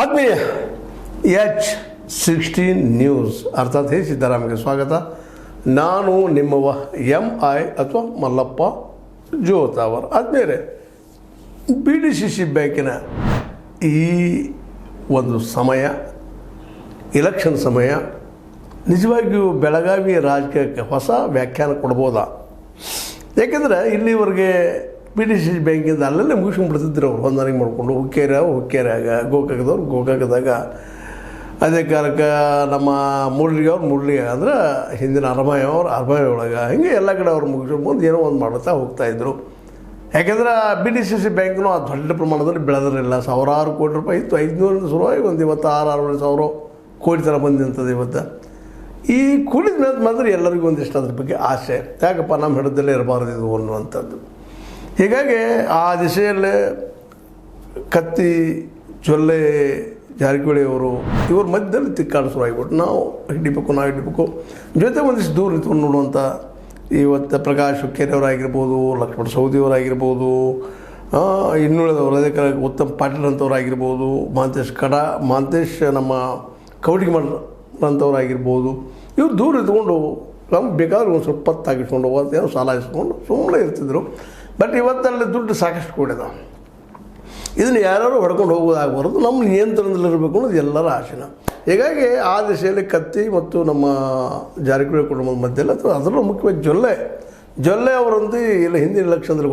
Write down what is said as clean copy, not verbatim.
ಆತ್ಮೀಯ H16 news ಅರ್ಥಾತ್ ಹೇ ಸಿದ್ದರಾಮಯ್ಯಗೆ ಸ್ವಾಗತ. ನಾನು ನಿಮ್ಮವ MI ಅಥವಾ ಮಲ್ಲಪ್ಪ ಜೋತಾವರ್. ಆದ್ಮೇಲೆ BDCC ಬ್ಯಾಂಕಿನ ಈ ಒಂದು ಸಮಯ, ಇಲೆಕ್ಷನ್ ಸಮಯ, ನಿಜವಾಗಿಯೂ ಬೆಳಗಾವಿ ರಾಜಕೀಯಕ್ಕೆ ಹೊಸ ವ್ಯಾಖ್ಯಾನ ಕೊಡ್ಬೋದಾ? ಯಾಕೆಂದರೆ ಇಲ್ಲಿವರೆಗೆ BDCC ಬ್ಯಾಂಕಿಂದ ಅಲ್ಲಲ್ಲೇ ಮುಗಿಸ್ಕೊಂಡ್ಬಿಡ್ತಿದ್ರು ಅವ್ರು. ಹೊಂದಾಣಿಕೆ ಮಾಡಿಕೊಂಡು ಹುಕ್ಕೇರಿಯಾಗ ಗೋಕಾಕದಾಗ ಅದೇ ಕಾಲಕ್ಕೆ ನಮ್ಮ ಮುರಳಿಗೆ ಅಂದ್ರೆ ಹಿಂದಿನ ಅರಮಾಯಿ ಒಳಗೆ ಹಿಂಗೆ ಎಲ್ಲ ಕಡೆ ಅವ್ರು ಮುಗಿಸ್ಕೊಂಡು ಏನೋ ಒಂದು ಮಾಡುತ್ತಾ ಹೋಗ್ತಾಯಿದ್ರು. ಯಾಕೆಂದ್ರೆ BDCC ಬ್ಯಾಂಕ್ನೂ ಆ ದೊಡ್ಡ ಪ್ರಮಾಣದಲ್ಲಿ ಬೆಳೆದಿರಲಿಲ್ಲ. ಸಾವಿರಾರು ಕೋಟಿ ರೂಪಾಯಿ ಇತ್ತು. 500 ಶುರುವಾಗಿ ಒಂದು ಇವತ್ತು 6-6 ಸಾವಿರ ಕೋಟಿ ಥರ ಬಂದಿರ್ತದೆ. ಇವತ್ತು ಈ ಕೂಡಿದ ಮೇಲೆ ಮಾತ್ರ ಎಲ್ಲರಿಗೂ ಒಂದಿಷ್ಟು ಅದ್ರ ಬಗ್ಗೆ ಆಸೆ, ಯಾಕಪ್ಪ ನಮ್ಮ ಹಿಡಿದಲ್ಲೇ ಇರಬಾರ್ದು ಇದು ಅನ್ನುವಂಥದ್ದು. ಹೀಗಾಗಿ ಆ ದಿಶೆಯಲ್ಲೇ ಕತ್ತಿ ಜೊಲ್ಲೆ ಜಾರಕಿಹೊಳಿ ಅವರು ಇವ್ರ ಮಧ್ಯದಲ್ಲಿ ತಿಕ್ಕಾಡ ಶುರುವಾಗಿಬಿಟ್ಟು ನಾವು ಹಿಡಿಬೇಕು ಜೊತೆ ಒಂದಿಷ್ಟು ದೂರ ನಿಂತ್ಕೊಂಡು ನೋಡುವಂಥ ಇವತ್ತು ಪ್ರಕಾಶ್ ಹುಕ್ಕೇರಿಯವರಾಗಿರ್ಬೋದು, ಲಕ್ಷ್ಮಣ ಸವದಿಯವರಾಗಿರ್ಬೋದು, ಇನ್ನುಳಿದವರು ಅದೇ ಕಾಲ ಉತ್ತಮ್ ಪಾಟೀಲ್ ಅಂತವರಾಗಿರ್ಬೋದು, ಮಾಂತೇಶ್ ನಮ್ಮ ಕವಟಿಗೆ ಮಾಡೋಂಥವ್ರಾಗಿರ್ಬೋದು, ಇವ್ರು ದೂರ ಇದ್ಕೊಂಡು ನಮ್ಗೆ ಬೇಕಾದ್ರೆ ಒಂದು ಸ್ವಲ್ಪ ಹೊತ್ತಾಗಿಸ್ಕೊಂಡು ಏನೋ ಸಾಲ ಇಸ್ಕೊಂಡು ಸುಮ್ಮನೆ ಇರ್ತಿದ್ರು. ಬಟ್ ಇವತ್ತಲ್ಲಿ ದುಡ್ಡು ಸಾಕಷ್ಟು ಕೂಡಿದ. ಇದನ್ನು ಯಾರು ಹೊಡ್ಕೊಂಡು ಹೋಗೋದಾಗಬಾರ್ದು, ನಮ್ಮ ನಿಯಂತ್ರಣದಲ್ಲಿರಬೇಕು ಅನ್ನೋದು ಎಲ್ಲರ ಆಶೆನ. ಹೀಗಾಗಿ ಆ ದಿಶೆಯಲ್ಲಿ ಕತ್ತಿ ಮತ್ತು ನಮ್ಮ ಜಾರಕಿಹೊಳಿ ಕುಟುಂಬದ ಮಧ್ಯದಲ್ಲಿ ಅಥವಾ ಅದರಲ್ಲೂ ಮುಖ್ಯವಾಗಿ ಜೊಲ್ಲೆ ಅವರಂತೂ ಇಲ್ಲ ಹಿಂದಿನ ಎಲೆಕ್ಷನ್ದಲ್ಲಿ